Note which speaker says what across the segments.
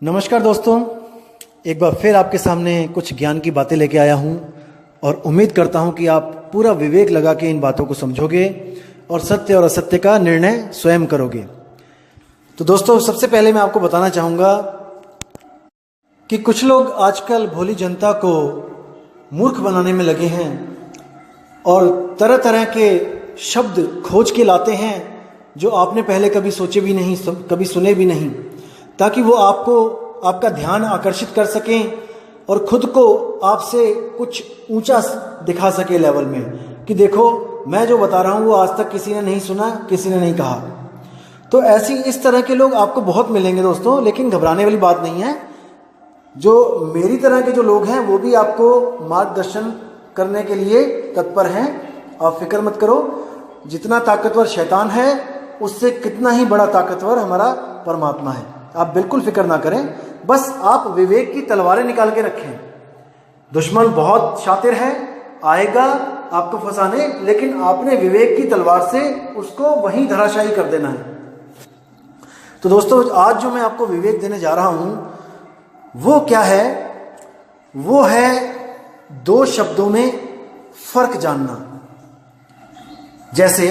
Speaker 1: नमस्कार दोस्तों, एक बार फिर आपके सामने कुछ ज्ञान की बातें लेके आया हूँ और उम्मीद करता हूँ कि आप पूरा विवेक लगा के इन बातों को समझोगे और सत्य और असत्य का निर्णय स्वयं करोगे। तो दोस्तों, सबसे पहले मैं आपको बताना चाहूँगा कि कुछ लोग आजकल भोली जनता को मूर्ख बनाने में लगे हैं और तरह तरह के शब्द खोज के लाते हैं जो आपने पहले कभी सोचे भी नहीं, कभी सुने भी नहीं, ताकि वो आपका ध्यान आकर्षित कर सकें और खुद को आपसे कुछ ऊंचा दिखा सके लेवल में, कि देखो मैं जो बता रहा हूँ वो आज तक किसी ने नहीं सुना, किसी ने नहीं कहा। तो इस तरह के लोग आपको बहुत मिलेंगे दोस्तों, लेकिन घबराने वाली बात नहीं है। जो मेरी तरह के जो लोग हैं वो भी आपको मार्गदर्शन करने के लिए तत्पर हैं। आप फिक्र मत करो, जितना ताकतवर शैतान है उससे कितना ही बड़ा ताकतवर हमारा परमात्मा है। आप बिल्कुल फिक्र ना करें, बस आप विवेक की तलवारें निकाल के रखें। दुश्मन बहुत शातिर है, आएगा आपको फंसाने, लेकिन आपने विवेक की तलवार से उसको वहीं धराशायी कर देना है। तो दोस्तों, आज जो मैं आपको विवेक देने जा रहा हूं वो क्या है? वो है दो शब्दों में फर्क जानना। जैसे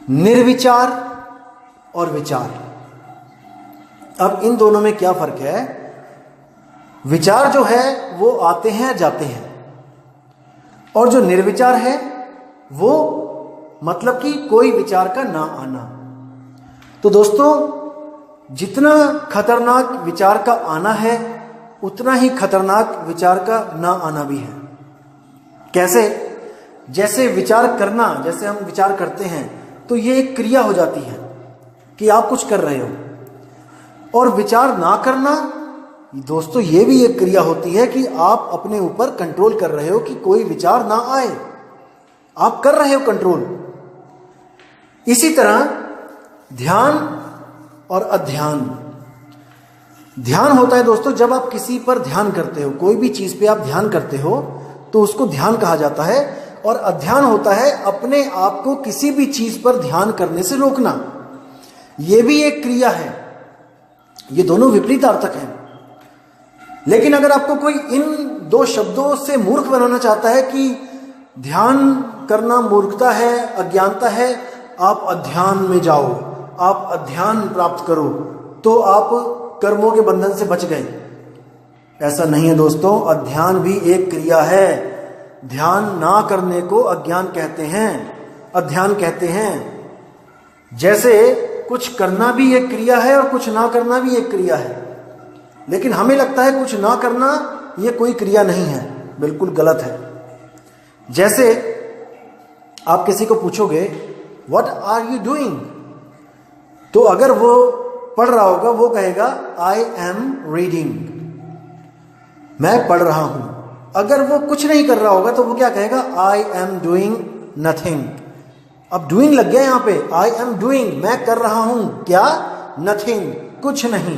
Speaker 1: निर्विचार और विचार। अब इन दोनों में क्या फर्क है? विचार जो है वो आते हैं जाते हैं, और जो निर्विचार है वो मतलब कि कोई विचार का ना आना। तो दोस्तों, जितना खतरनाक विचार का आना है उतना ही खतरनाक विचार का ना आना भी है। कैसे? जैसे विचार करना, जैसे हम विचार करते हैं तो ये एक क्रिया हो जाती है कि आप कुछ कर रहे हो, और विचार ना करना दोस्तों ये भी एक क्रिया होती है कि आप अपने ऊपर कंट्रोल कर रहे हो कि कोई विचार ना आए। आप कर रहे हो कंट्रोल। इसी तरह ध्यान और अध्यान। ध्यान होता है दोस्तों जब आप किसी पर ध्यान करते हो, कोई भी चीज पे आप ध्यान करते हो तो उसको ध्यान कहा जाता है। और अध्यान होता है अपने आप को किसी भी चीज पर ध्यान करने से रोकना। यह भी एक क्रिया है। ये दोनों विपरीत अर्थक हैं। लेकिन अगर आपको कोई इन दो शब्दों से मूर्ख बनाना चाहता है कि ध्यान करना मूर्खता है, अज्ञानता है, आप अध्यान में जाओ, आप अध्यान प्राप्त करो, तो आप कर्मों के बंधन से बच गए। ऐसा नहीं है दोस्तों, अध्यान भी एक क्रिया है। ध्यान ना करने को अज्ञान कहते हैं, अध्यान कहते हैं। जैसे कुछ करना भी एक क्रिया है और कुछ ना करना भी एक क्रिया है, लेकिन हमें लगता है कुछ ना करना ये कोई क्रिया नहीं है। बिल्कुल गलत है। जैसे आप किसी को पूछोगे व्हाट आर यू डूइंग, तो अगर वो पढ़ रहा होगा वो कहेगा आई एम रीडिंग, मैं पढ़ रहा हूं। अगर वो कुछ नहीं कर रहा होगा तो वो क्या कहेगा? I am doing nothing. अब डूइंग लग गया यहां पे, आई एम डूइंग, मैं कर रहा हूं क्या? नथिंग, कुछ नहीं।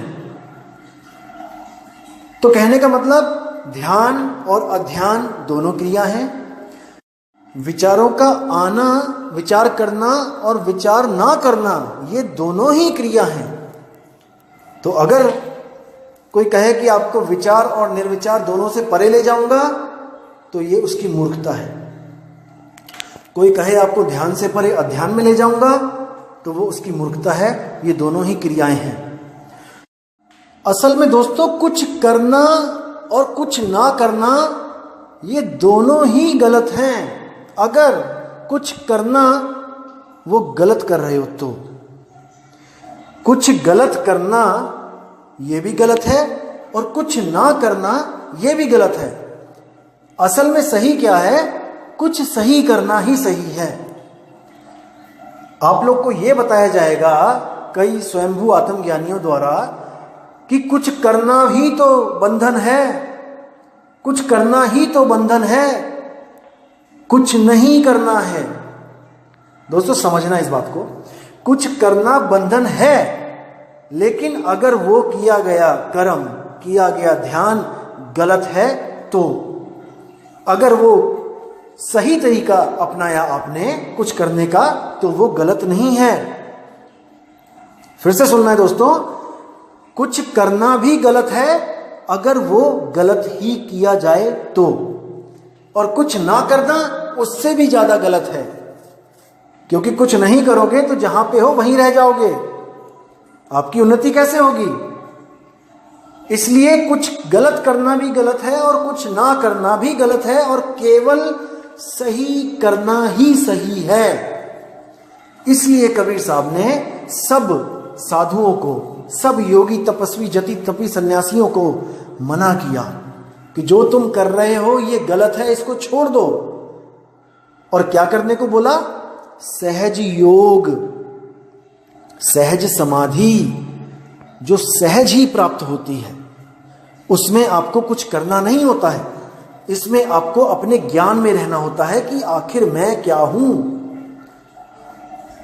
Speaker 1: तो कहने का मतलब ध्यान और अध्यान दोनों क्रिया हैं। विचारों का आना, विचार करना और विचार ना करना, ये दोनों ही क्रिया हैं। तो अगर कोई कहे कि आपको विचार और निर्विचार दोनों से परे ले जाऊंगा तो ये उसकी मूर्खता है। कोई कहे आपको ध्यान से परे अध्यान में ले जाऊंगा तो वो उसकी मूर्खता है। ये दोनों ही क्रियाएं हैं। असल में दोस्तों, कुछ करना और कुछ ना करना ये दोनों ही गलत हैं। अगर कुछ करना वो गलत कर रहे हो तो कुछ गलत करना ये भी गलत है और कुछ ना करना ये भी गलत है। असल में सही क्या है? कुछ सही करना ही सही है। आप लोग को यह बताया जाएगा कई स्वयंभू आत्मज्ञानियों द्वारा कि कुछ करना ही तो बंधन है, कुछ करना ही तो बंधन है, कुछ नहीं करना है। दोस्तों समझना इस बात को, कुछ करना बंधन है, लेकिन अगर वो किया गया कर्म, किया गया ध्यान गलत है तो, अगर वो सही तरीका अपनाया आपने कुछ करने का तो वो गलत नहीं है। फिर से सुनना है दोस्तों, कुछ करना भी गलत है अगर वो गलत ही किया जाए तो, और कुछ ना करना उससे भी ज्यादा गलत है, क्योंकि कुछ नहीं करोगे तो जहां पे हो वहीं रह जाओगे, आपकी उन्नति कैसे होगी। इसलिए कुछ गलत करना भी गलत है और कुछ ना करना भी गलत है, और केवल सही करना ही सही है। इसलिए कबीर साहब ने सब साधुओं को, सब योगी तपस्वी जति तपी सन्यासियों को मना किया कि जो तुम कर रहे हो ये गलत है, इसको छोड़ दो। और क्या करने को बोला? सहज योग, सहज समाधि जो सहज ही प्राप्त होती है, उसमें आपको कुछ करना नहीं होता है, इसमें आपको अपने ज्ञान में रहना होता है कि आखिर मैं क्या हूं।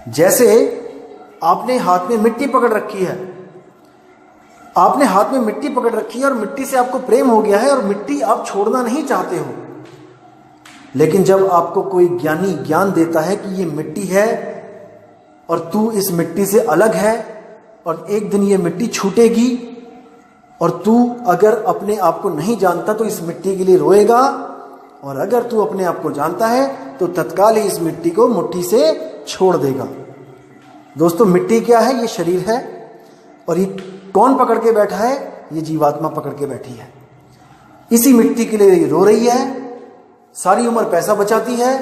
Speaker 1: जैसे आपने हाथ में मिट्टी पकड़ रखी है, आपने हाथ में मिट्टी पकड़ रखी है और मिट्टी से आपको प्रेम हो गया है और मिट्टी आप छोड़ना नहीं चाहते हो, लेकिन जब आपको कोई ज्ञानी ज्ञान देता है कि ये मिट्टी है और तू इस मिट्टी से अलग है और एक दिन ये मिट्टी छूटेगी, और तू अगर अपने आप को नहीं जानता तो इस मिट्टी के लिए रोएगा, और अगर तू अपने आप को जानता है तो तत्काल ही इस मिट्टी को मुट्ठी से छोड़ देगा। दोस्तों, मिट्टी क्या है? ये शरीर है, और ये कौन पकड़ के बैठा है? ये जीवात्मा पकड़ के बैठी है। इसी मिट्टी के लिए ये रो रही है, सारी उम्र पैसा बचाती है,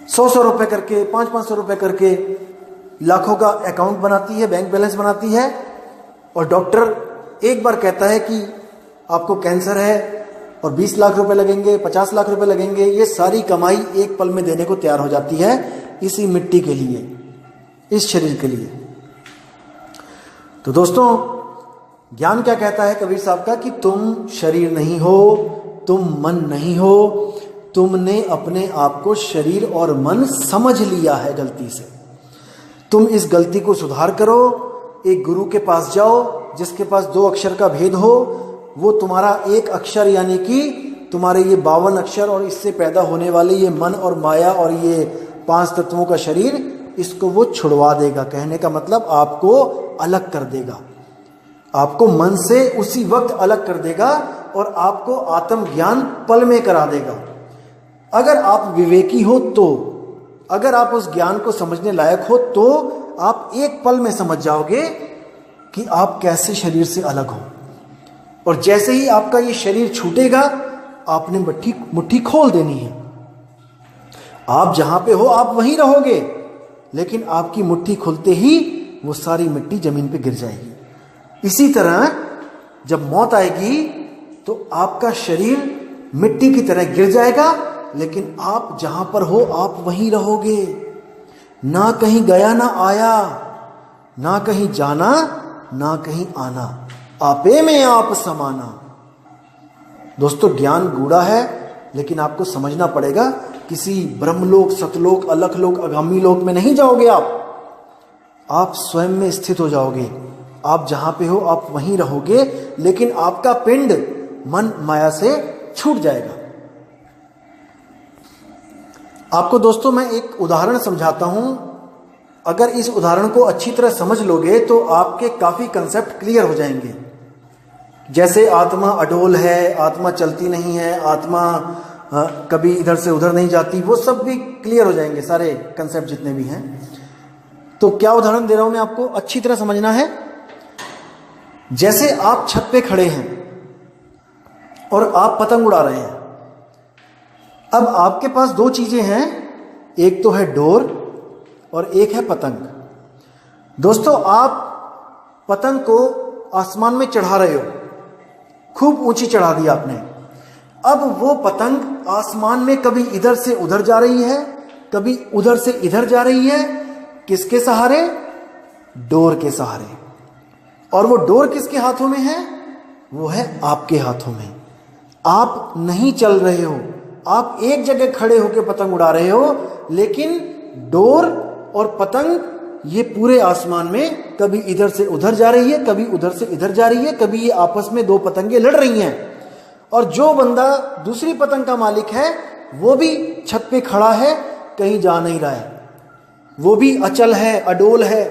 Speaker 1: 100-100 रुपए करके, 500-500 रुपए करके लाखों का अकाउंट बनाती है, बैंक बैलेंस बनाती है, और डॉक्टर एक बार कहता है कि आपको कैंसर है और 20 लाख रुपए लगेंगे, 50 लाख रुपए लगेंगे, ये सारी कमाई एक पल में देने को तैयार हो जाती है इसी मिट्टी के लिए, इस शरीर के लिए। तो दोस्तों, ज्ञान क्या कहता है कबीर साहब का कि तुम शरीर नहीं हो, तुम मन नहीं हो, तुमने अपने आप को शरीर और मन समझ लिया है गलती से। तुम इस गलती को सुधार करो, एक गुरु के पास जाओ जिसके पास 2 अक्षर का भेद हो, वो तुम्हारा एक अक्षर यानी कि तुम्हारे ये 52 अक्षर और इससे पैदा होने वाले ये मन और माया और ये 5 तत्वों का शरीर, इसको वो छुड़वा देगा। कहने का मतलब आपको अलग कर देगा, आपको मन से उसी वक्त अलग कर देगा और आपको आत्मज्ञान पल में करा देगा। अगर आप विवेकी हो तो, अगर आप उस ज्ञान को समझने लायक हो तो आप एक पल में समझ जाओगे कि आप कैसे शरीर से अलग हो। और जैसे ही आपका ये शरीर छूटेगा, आपने मुट्ठी खोल देनी है। आप जहां पे हो आप वहीं रहोगे, लेकिन आपकी मुट्ठी खुलते ही वो सारी मिट्टी जमीन पे गिर जाएगी। इसी तरह जब मौत आएगी तो आपका शरीर मिट्टी की तरह गिर जाएगा, लेकिन आप जहां पर हो आप वहीं रहोगे, ना कहीं गया ना आया, ना कहीं जाना ना कहीं आना, आपे में आप समाना। दोस्तों, ज्ञान गूढ़ा है, लेकिन आपको समझना पड़ेगा। किसी ब्रह्मलोक, सतलोक, अलखलोक, आगामी लोक में नहीं जाओगे आप स्वयं में स्थित हो जाओगे। आप जहां पे हो आप वहीं रहोगे, लेकिन आपका पिंड मन माया से छूट जाएगा। आपको दोस्तों मैं एक उदाहरण समझाता हूं। अगर इस उदाहरण को अच्छी तरह समझ लोगे तो आपके काफी कंसेप्ट क्लियर हो जाएंगे। जैसे आत्मा अडोल है, आत्मा चलती नहीं है, आत्मा कभी इधर से उधर नहीं जाती, वो सब भी क्लियर हो जाएंगे, सारे कंसेप्ट जितने भी हैं। तो क्या उदाहरण दे रहा हूं मैं आपको, अच्छी तरह समझना है। जैसे आप छत पे खड़े हैं और आप पतंग उड़ा रहे हैं। अब आपके पास 2 चीजें हैं, एक तो है डोर और एक है पतंग। दोस्तों, आप पतंग को आसमान में चढ़ा रहे हो, खूब ऊंची चढ़ा दी आपने। अब वो पतंग आसमान में कभी इधर से उधर जा रही है, कभी उधर से इधर जा रही है। किसके सहारे? डोर के सहारे। और वो डोर किसके हाथों में है? वो है आपके हाथों में। आप नहीं चल रहे हो, आप एक जगह खड़े होकर पतंग उड़ा रहे हो, लेकिन डोर और पतंग ये पूरे आसमान में कभी इधर से उधर जा रही है, कभी उधर से इधर जा रही है, कभी ये आपस में 2 पतंगे लड़ रही हैं। और जो बंदा दूसरी पतंग का मालिक है वो भी छत पे खड़ा है, कहीं जा नहीं रहा है, वो भी अचल है, अडोल है।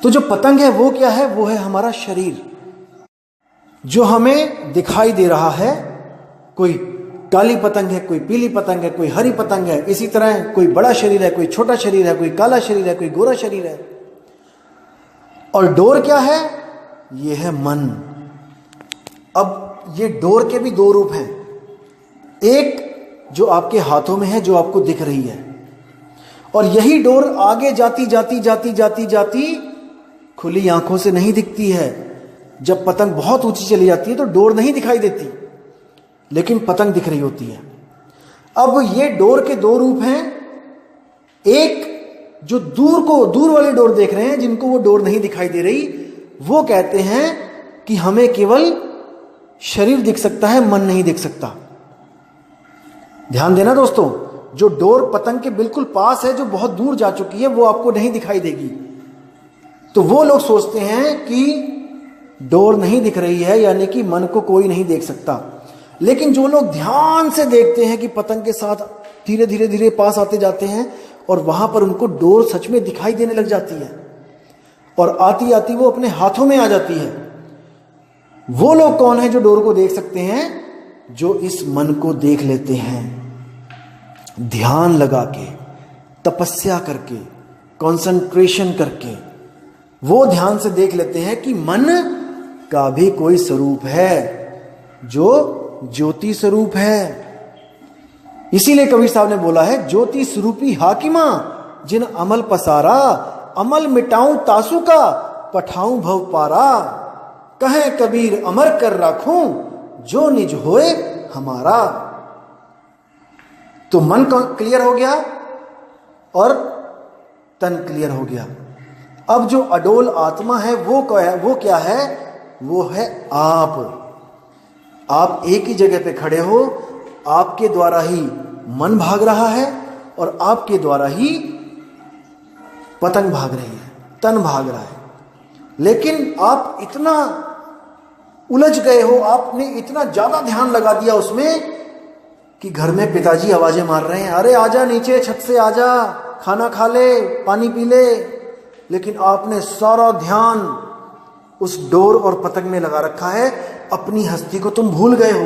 Speaker 1: तो जो पतंग है वो क्या है? वो है हमारा शरीर, जो हमें दिखाई दे रहा है। कोई काली पतंग है, कोई पीली पतंग है, कोई हरी पतंग है। इसी तरह कोई बड़ा शरीर है, कोई छोटा शरीर है, कोई काला शरीर है, कोई गोरा शरीर है। और डोर क्या है? ये है मन। अब ये डोर के भी दो रूप हैं। एक जो आपके हाथों में है, जो आपको दिख रही है, और यही डोर आगे जाती जाती जाती जाती जाती खुली आंखों से नहीं दिखती है। जब पतंग बहुत ऊंची चली जाती है तो डोर नहीं दिखाई देती, लेकिन पतंग दिख रही होती है। अब ये डोर के दो रूप हैं। एक जो दूर वाली डोर देख रहे हैं, जिनको वो डोर नहीं दिखाई दे रही, वो कहते हैं कि हमें केवल शरीर दिख सकता है, मन नहीं दिख सकता। ध्यान देना दोस्तों, जो डोर पतंग के बिल्कुल पास है, जो बहुत दूर जा चुकी है, वो आपको नहीं दिखाई देगी। तो वो लोग सोचते हैं कि डोर नहीं दिख रही है, यानी कि मन को कोई नहीं देख सकता। लेकिन जो लोग ध्यान से देखते हैं कि पतंग के साथ धीरे धीरे धीरे पास आते जाते हैं, और वहां पर उनको डोर सच में दिखाई देने लग जाती है, और आती आती वो अपने हाथों में आ जाती है। वो लोग कौन है जो डोर को देख सकते हैं? जो इस मन को देख लेते हैं, ध्यान लगा के, तपस्या करके, कंसंट्रेशन करके, वो ध्यान से देख लेते हैं कि मन का भी कोई स्वरूप है, जो ज्योति स्वरूप है। इसीलिए कबीर साहब ने बोला है, ज्योति स्वरूपी हाकिमा जिन अमल पसारा, अमल मिटाऊं तासु का, पठाऊं भव पारा। कहे कबीर अमर कर राखूं, जो निज होए हमारा। तो मन क्लियर हो गया और तन क्लियर हो गया। अब जो अडोल आत्मा है वो क्या है? वो है आप। आप एक ही जगह पे खड़े हो, आपके द्वारा ही मन भाग रहा है, और आपके द्वारा ही पतंग भाग रही है, तन भाग रहा है। लेकिन आप इतना उलझ गए हो, आपने इतना ज्यादा ध्यान लगा दिया उसमें कि घर में पिताजी आवाजें मार रहे हैं, अरे आजा नीचे, छत से आजा, खाना खा ले, पानी पी ले। लेकिन आपने सारा ध्यान उस डोर और पतंग में लगा रखा है। अपनी हस्ती को तुम भूल गए हो।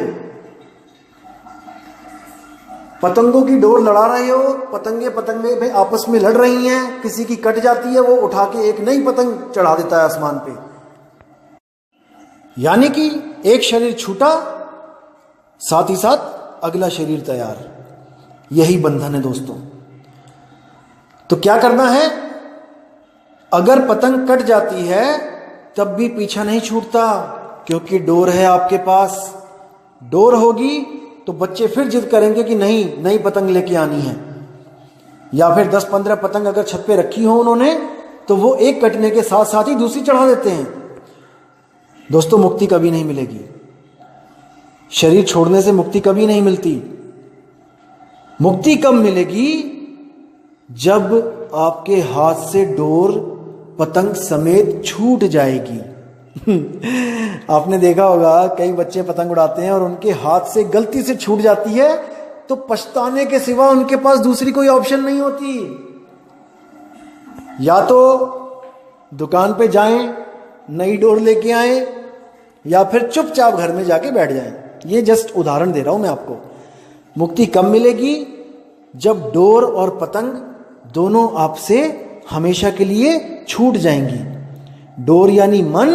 Speaker 1: पतंगों की डोर लड़ा रहे हो, पतंगे में आपस में लड़ रही हैं, किसी की कट जाती है, वो उठा के एक नई पतंग चढ़ा देता है आसमान पे। यानी कि एक शरीर छूटा, साथ ही साथ अगला शरीर तैयार। यही बंधन है दोस्तों। तो क्या करना है? अगर पतंग कट जाती है तब भी पीछा नहीं छूटता, क्योंकि डोर है आपके पास। डोर होगी तो बच्चे फिर जिद करेंगे कि नहीं, नई पतंग लेके आनी है। या फिर 10-15 पतंग अगर छत पे रखी हो उन्होंने, तो वो एक कटने के साथ साथ ही दूसरी चढ़ा देते हैं। दोस्तों, मुक्ति कभी नहीं मिलेगी। शरीर छोड़ने से मुक्ति कभी नहीं मिलती। मुक्ति कब मिलेगी? जब आपके हाथ से डोर पतंग समेत छूट जाएगी। आपने देखा होगा, कई बच्चे पतंग उड़ाते हैं और उनके हाथ से गलती से छूट जाती है, तो पछताने के सिवा उनके पास दूसरी कोई ऑप्शन नहीं होती। या तो दुकान पे जाएं, नई डोर लेके आएं, या फिर चुपचाप घर में जाके बैठ जाएं। ये जस्ट उदाहरण दे रहा हूं मैं आपको। मुक्ति कब मिलेगी? जब डोर और पतंग दोनों आपसे हमेशा के लिए छूट जाएंगी। डोर यानी मन,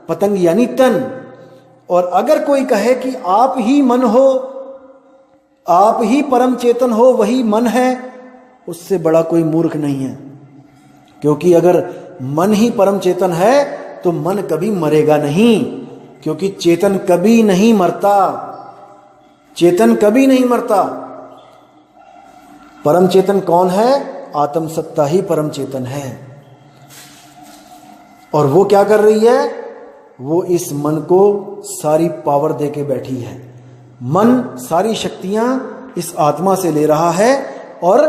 Speaker 1: पतंग यानी तन। और अगर कोई कहे कि आप ही मन हो, आप ही परम चेतन हो, वही मन है, उससे बड़ा कोई मूर्ख नहीं है। क्योंकि अगर मन ही परम चेतन है तो मन कभी मरेगा नहीं, क्योंकि चेतन कभी नहीं मरता। चेतन कभी नहीं मरता। परम चेतन कौन है? आत्म सत्ता ही परम चेतन है। और वो क्या कर रही है? वो इस मन को सारी पावर देके बैठी है। मन सारी शक्तियां इस आत्मा से ले रहा है और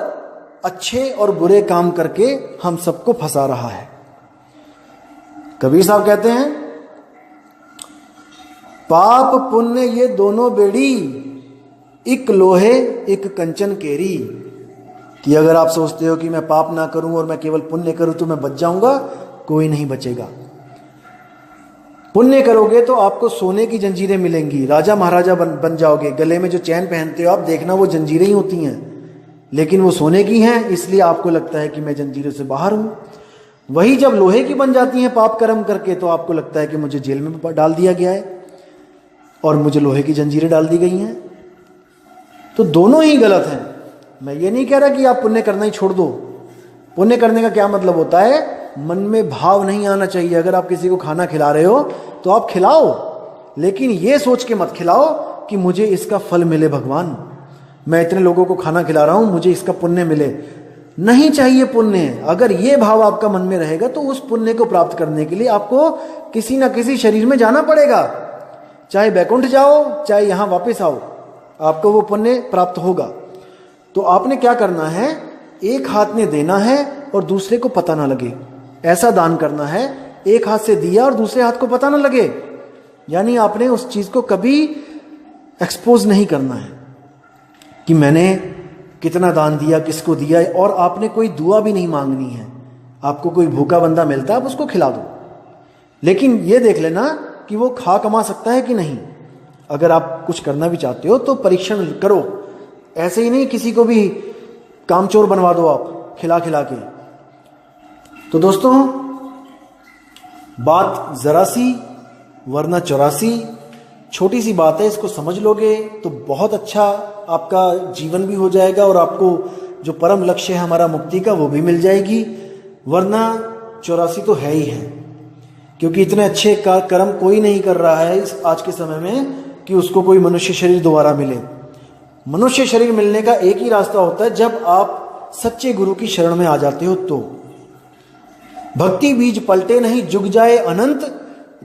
Speaker 1: अच्छे और बुरे काम करके हम सबको फंसा रहा है। कबीर साहब कहते हैं, पाप पुण्य ये दोनों बेड़ी, एक लोहे एक कंचन केरी। कि अगर आप सोचते हो कि मैं पाप ना करूं और मैं केवल पुण्य करूं तो मैं बच जाऊंगा, कोई नहीं बचेगा। पुण्य करोगे तो आपको सोने की जंजीरें मिलेंगी, राजा महाराजा बन जाओगे। गले में जो चैन पहनते हो आप, देखना वो जंजीरें ही होती हैं, लेकिन वो सोने की हैं, इसलिए आपको लगता है कि मैं जंजीरों से बाहर हूं। वही जब लोहे की बन जाती हैं पाप कर्म करके, तो आपको लगता है कि मुझे जेल में डाल दिया गया है और मुझे लोहे की जंजीरें डाल दी गई हैं। तो दोनों ही गलत हैं। मैं ये नहीं कह रहा कि आप पुण्य करना ही छोड़ दो। पुण्य करने का क्या मतलब होता है? मन में भाव नहीं आना चाहिए। अगर आप किसी को खाना खिला रहे हो तो आप खिलाओ, लेकिन ये सोच के मत खिलाओ कि मुझे इसका फल मिले भगवान, मैं इतने लोगों को खाना खिला रहा हूं, मुझे इसका पुण्य मिले। नहीं चाहिए पुण्य। अगर ये भाव आपका मन में रहेगा तो उस पुण्य को प्राप्त करने के लिए आपको किसी ना किसी शरीर में जाना पड़ेगा। चाहे बैकुंठ जाओ, चाहे यहां वापस आओ, आपको वो पुण्य प्राप्त होगा। तो आपने क्या करना है? एक हाथ में देना है और दूसरे को पता ना लगे, ऐसा दान करना है। एक हाथ से दिया और दूसरे हाथ को पता ना लगे, यानी आपने उस चीज को कभी एक्सपोज नहीं करना है कि मैंने कितना दान दिया, किसको दिया, और आपने कोई दुआ भी नहीं मांगनी है। आपको कोई भूखा बंदा मिलता है, आप उसको खिला दो, लेकिन ये देख लेना कि वो खा कमा सकता है कि नहीं। अगर आप कुछ करना भी चाहते हो तो परीक्षण करो, ऐसे ही नहीं किसी को भी कामचोर बनवा दो आप खिला खिला के। तो दोस्तों, बात जरा सी वरना 84, छोटी सी बात है, इसको समझ लोगे तो बहुत अच्छा आपका जीवन भी हो जाएगा और आपको जो परम लक्ष्य है हमारा मुक्ति का, वो भी मिल जाएगी। वरना 84 तो है ही है, क्योंकि इतने अच्छे कर्म कोई नहीं कर रहा है इस आज के समय में कि उसको कोई मनुष्य शरीर दोबारा मिले। मनुष्य शरीर मिलने का एक ही रास्ता होता है, जब आप सच्चे गुरु की शरण में आ जाते हो। तो भक्ति बीज पलटे नहीं, जुग जाए अनंत,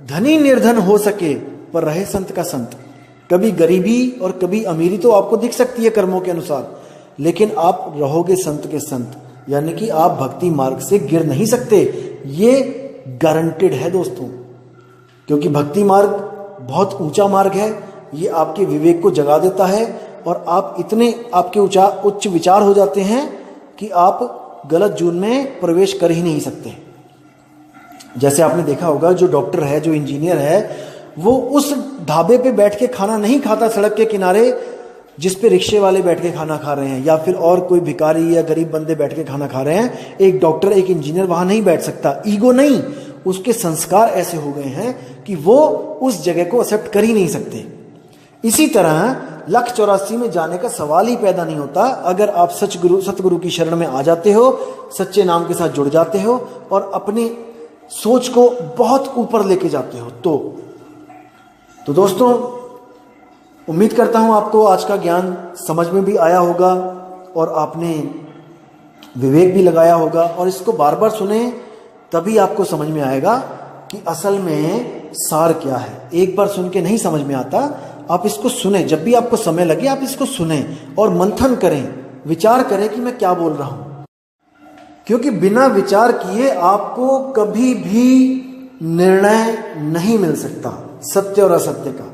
Speaker 1: धनी निर्धन हो सके पर रहे संत का संत। कभी गरीबी और कभी अमीरी तो आपको दिख सकती है कर्मों के अनुसार, लेकिन आप रहोगे संत के संत, यानी कि आप भक्ति मार्ग से गिर नहीं सकते। ये गारंटेड है दोस्तों, क्योंकि भक्ति मार्ग बहुत ऊंचा मार्ग है। ये आपके विवेक को जगा देता है और आप इतने आपके उच्च विचार हो जाते हैं कि आप गलत जून में प्रवेश कर ही नहीं सकते। जैसे आपने देखा होगा, जो डॉक्टर है, जो इंजीनियर है, वो उस ढाबे पे बैठ के खाना नहीं खाता सड़क के किनारे जिस पे रिक्शे वाले बैठ के खाना खा रहे हैं, या फिर और कोई भिखारी या गरीब बंदे बैठ के खाना खा रहे हैं। एक डॉक्टर, एक इंजीनियर वहां नहीं बैठ सकता। ईगो नहीं, उसके संस्कार ऐसे हो गए हैं कि वो उस जगह को एक्सेप्ट कर ही नहीं सकते। इसी तरह 184 में जाने का सवाल ही पैदा नहीं होता अगर आप सतगुरु की शरण में आ जाते हो, सच्चे नाम के साथ जुड़ जाते हो और अपनी सोच को बहुत ऊपर लेके जाते हो। तो दोस्तों, उम्मीद करता हूं आपको आज का ज्ञान समझ में भी आया होगा और आपने विवेक भी लगाया होगा, और इसको बार बार सुने तभी आपको समझ में आएगा कि असल में सार क्या है। एक बार सुन के नहीं समझ में आता, आप इसको सुने, जब भी आपको समय लगे आप इसको सुने और मंथन करें, विचार करें कि मैं क्या बोल रहा हूं, क्योंकि बिना विचार किए आपको कभी भी निर्णय नहीं मिल सकता सत्य और असत्य का।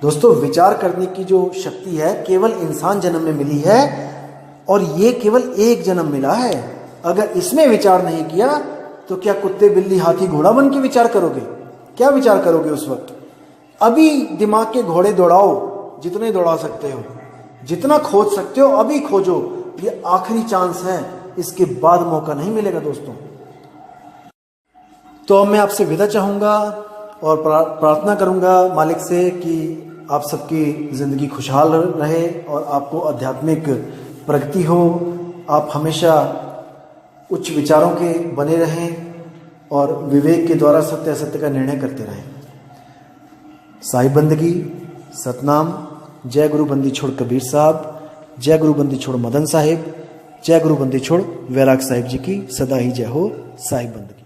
Speaker 1: दोस्तों, विचार करने की जो शक्ति है केवल इंसान जन्म में मिली है, और ये केवल एक जन्म मिला है। अगर इसमें विचार नहीं किया तो क्या कुत्ते बिल्ली हाथी घोड़ा बन के विचार करोगे? क्या विचार करोगे उस वक्त? अभी दिमाग के घोड़े दौड़ाओ, जितने दौड़ा सकते हो, जितना खोज सकते हो अभी खोजो। ये आखिरी चांस है, इसके बाद मौका नहीं मिलेगा दोस्तों। तो अब मैं आपसे विदा चाहूंगा और प्रार्थना करूंगा मालिक से कि आप सबकी जिंदगी खुशहाल रहे और आपको आध्यात्मिक प्रगति हो। आप हमेशा उच्च विचारों के बने रहें और विवेक के द्वारा सत्य असत्य का निर्णय करते रहें। साहिब बंदगी, सतनाम। जय गुरु बंदी छोड़ कबीर साहब, जय गुरु बंदी छोड़ मदन साहिब, जय गुरु बंदी छोड़ वैराग साहिब जी की सदा ही जय हो। साहिब बंदगी।